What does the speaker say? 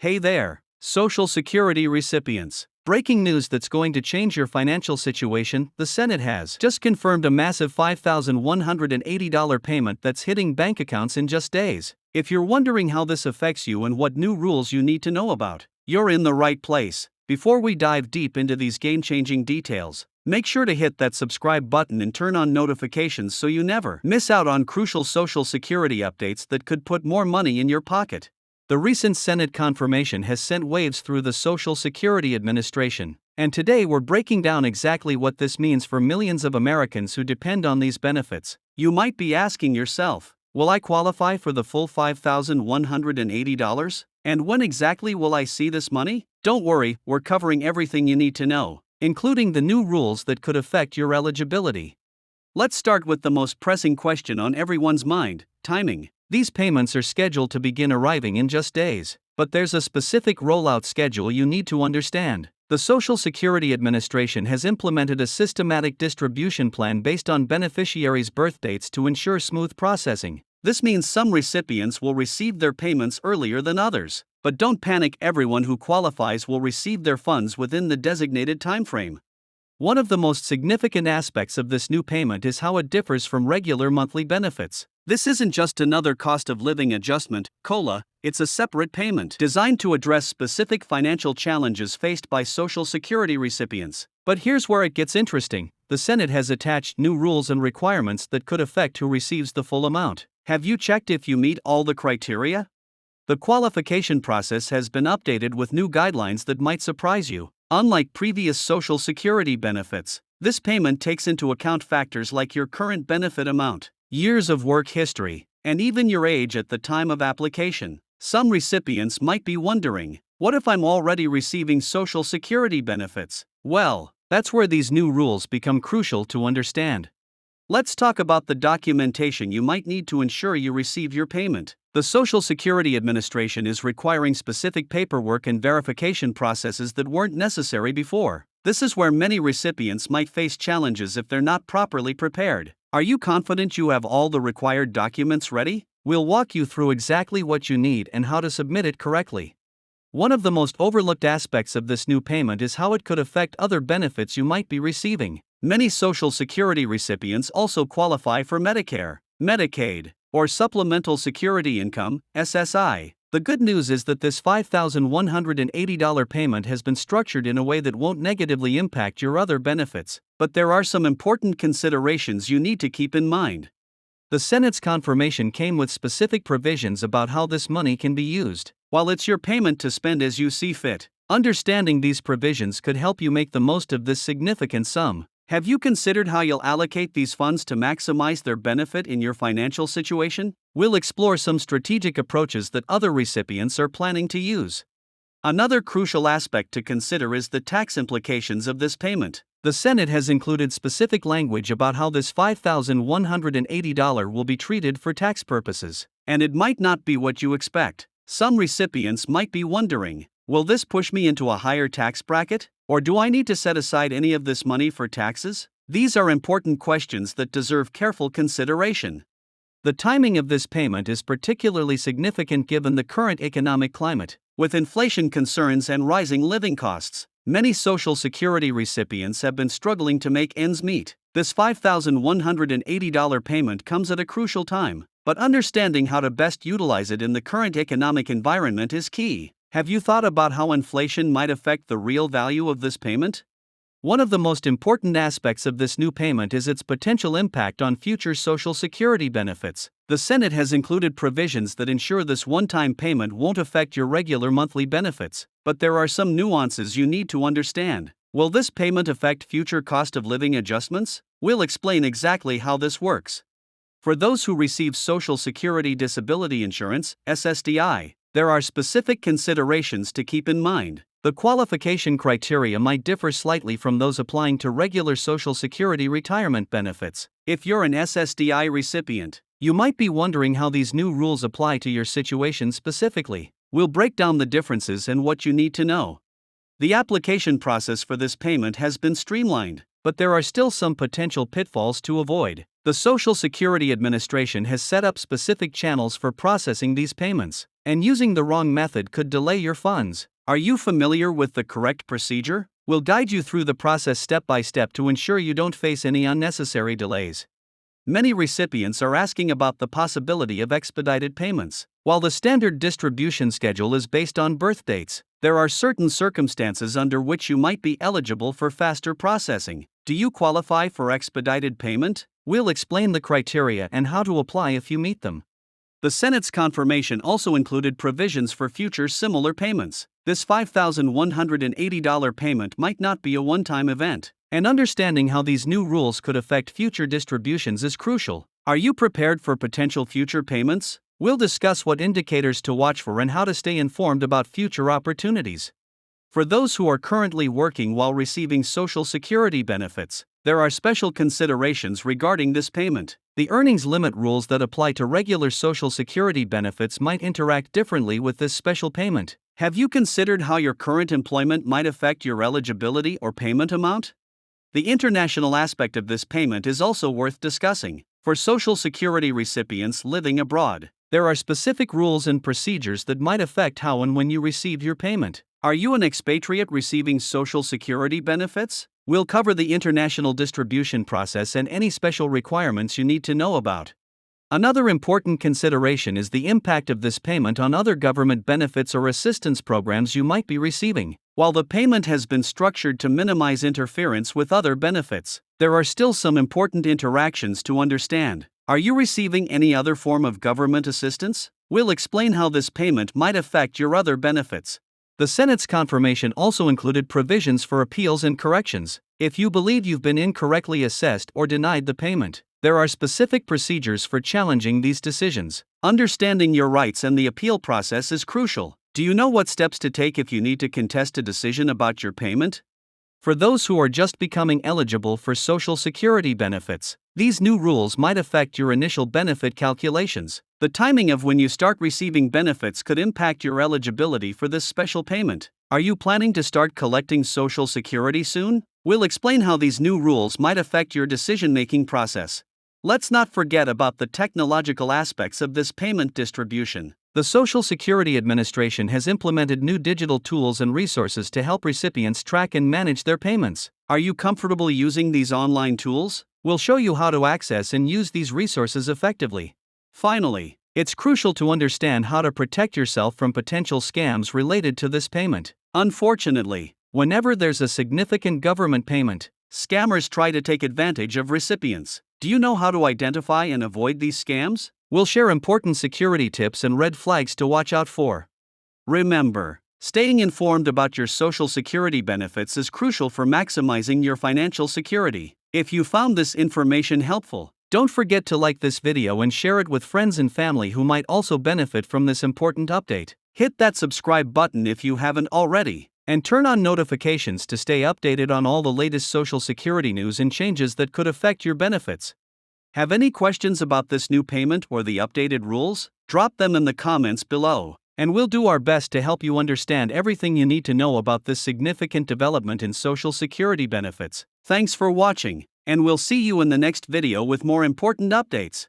Hey there, Social Security recipients. Breaking news that's going to change your financial situation: the Senate has just confirmed a massive $5,180 payment that's hitting bank accounts in just days. If you're wondering how this affects you and what new rules you need to know about, you're in the right place. Before we dive deep into these game-changing details, make sure to hit that subscribe button and turn on notifications so you never miss out on crucial Social Security updates that could put more money in your pocket. The recent Senate confirmation has sent waves through the Social Security Administration, and today we're breaking down exactly what this means for millions of Americans who depend on these benefits. You might be asking yourself, will I qualify for the full $5,180? And when exactly will I see this money? Don't worry, we're covering everything you need to know, including the new rules that could affect your eligibility. Let's start with the most pressing question on everyone's mind: timing. These payments are scheduled to begin arriving in just days, but there's a specific rollout schedule you need to understand. The Social Security Administration has implemented a systematic distribution plan based on beneficiaries' birth dates to ensure smooth processing. This means some recipients will receive their payments earlier than others. But don't panic, everyone who qualifies will receive their funds within the designated timeframe. One of the most significant aspects of this new payment is how it differs from regular monthly benefits. This isn't just another cost of living adjustment, COLA, it's a separate payment designed to address specific financial challenges faced by Social Security recipients. But here's where it gets interesting: the Senate has attached new rules and requirements that could affect who receives the full amount. Have you checked if you meet all the criteria? The qualification process has been updated with new guidelines that might surprise you. Unlike previous Social Security benefits, this payment takes into account factors like your current benefit amount, years of work history, and even your age at the time of application. Some recipients might be wondering, what if I'm already receiving Social Security benefits? Well, that's where these new rules become crucial to understand. Let's talk about the documentation you might need to ensure you receive your payment. The Social Security Administration is requiring specific paperwork and verification processes that weren't necessary before. This is where many recipients might face challenges if they're not properly prepared. Are you confident you have all the required documents ready? We'll walk you through exactly what you need and how to submit it correctly. One of the most overlooked aspects of this new payment is how it could affect other benefits you might be receiving. Many Social Security recipients also qualify for Medicare, Medicaid, or Supplemental Security Income, SSI. The good news is that this $5,180 payment has been structured in a way that won't negatively impact your other benefits, but there are some important considerations you need to keep in mind. The Senate's confirmation came with specific provisions about how this money can be used. While it's your payment to spend as you see fit, understanding these provisions could help you make the most of this significant sum. Have you considered how you'll allocate these funds to maximize their benefit in your financial situation? We'll explore some strategic approaches that other recipients are planning to use. Another crucial aspect to consider is the tax implications of this payment. The Senate has included specific language about how this $5,180 will be treated for tax purposes, and it might not be what you expect. Some recipients might be wondering, will this push me into a higher tax bracket? Or do I need to set aside any of this money for taxes? These are important questions that deserve careful consideration. The timing of this payment is particularly significant given the current economic climate. With inflation concerns and rising living costs, many Social Security recipients have been struggling to make ends meet. This $5,180 payment comes at a crucial time, but understanding how to best utilize it in the current economic environment is key. Have you thought about how inflation might affect the real value of this payment? One of the most important aspects of this new payment is its potential impact on future Social Security benefits. The Senate has included provisions that ensure this one-time payment won't affect your regular monthly benefits, but there are some nuances you need to understand. Will this payment affect future cost of living adjustments? We'll explain exactly how this works. For those who receive Social Security Disability Insurance, SSDI, there are specific considerations to keep in mind. The qualification criteria might differ slightly from those applying to regular Social Security retirement benefits. If you're an SSDI recipient, you might be wondering how these new rules apply to your situation specifically. We'll break down the differences and what you need to know. The application process for this payment has been streamlined, but there are still some potential pitfalls to avoid. The Social Security Administration has set up specific channels for processing these payments, and using the wrong method could delay your funds. Are you familiar with the correct procedure? We'll guide you through the process step by step to ensure you don't face any unnecessary delays. Many recipients are asking about the possibility of expedited payments. While the standard distribution schedule is based on birth dates, there are certain circumstances under which you might be eligible for faster processing. Do you qualify for expedited payment? We'll explain the criteria and how to apply if you meet them. The Senate's confirmation also included provisions for future similar payments. This $5,180 payment might not be a one-time event, and understanding how these new rules could affect future distributions is crucial. Are you prepared for potential future payments? We'll discuss what indicators to watch for and how to stay informed about future opportunities. For those who are currently working while receiving Social Security benefits, there are special considerations regarding this payment. The earnings limit rules that apply to regular Social Security benefits might interact differently with this special payment. Have you considered how your current employment might affect your eligibility or payment amount? The international aspect of this payment is also worth discussing. For Social Security recipients living abroad, there are specific rules and procedures that might affect how and when you receive your payment. Are you an expatriate receiving Social Security benefits? We'll cover the international distribution process and any special requirements you need to know about. Another important consideration is the impact of this payment on other government benefits or assistance programs you might be receiving. While the payment has been structured to minimize interference with other benefits, there are still some important interactions to understand. Are you receiving any other form of government assistance? We'll explain how this payment might affect your other benefits. The Senate's confirmation also included provisions for appeals and corrections. If you believe you've been incorrectly assessed or denied the payment, there are specific procedures for challenging these decisions. Understanding your rights and the appeal process is crucial. Do you know what steps to take if you need to contest a decision about your payment? For those who are just becoming eligible for Social Security benefits, these new rules might affect your initial benefit calculations. The timing of when you start receiving benefits could impact your eligibility for this special payment. Are you planning to start collecting Social Security soon? We'll explain how these new rules might affect your decision-making process. Let's not forget about the technological aspects of this payment distribution. The Social Security Administration has implemented new digital tools and resources to help recipients track and manage their payments. Are you comfortable using these online tools? We'll show you how to access and use these resources effectively. Finally, it's crucial to understand how to protect yourself from potential scams related to this payment. Unfortunately, whenever there's a significant government payment, scammers try to take advantage of recipients. Do you know how to identify and avoid these scams? We'll share important security tips and red flags to watch out for. Remember, staying informed about your Social Security benefits is crucial for maximizing your financial security. If you found this information helpful, don't forget to like this video and share it with friends and family who might also benefit from this important update. Hit that subscribe button if you haven't already, and turn on notifications to stay updated on all the latest Social Security news and changes that could affect your benefits. Have any questions about this new payment or the updated rules? Drop them in the comments below, and we'll do our best to help you understand everything you need to know about this significant development in Social Security benefits. Thanks for watching, and we'll see you in the next video with more important updates.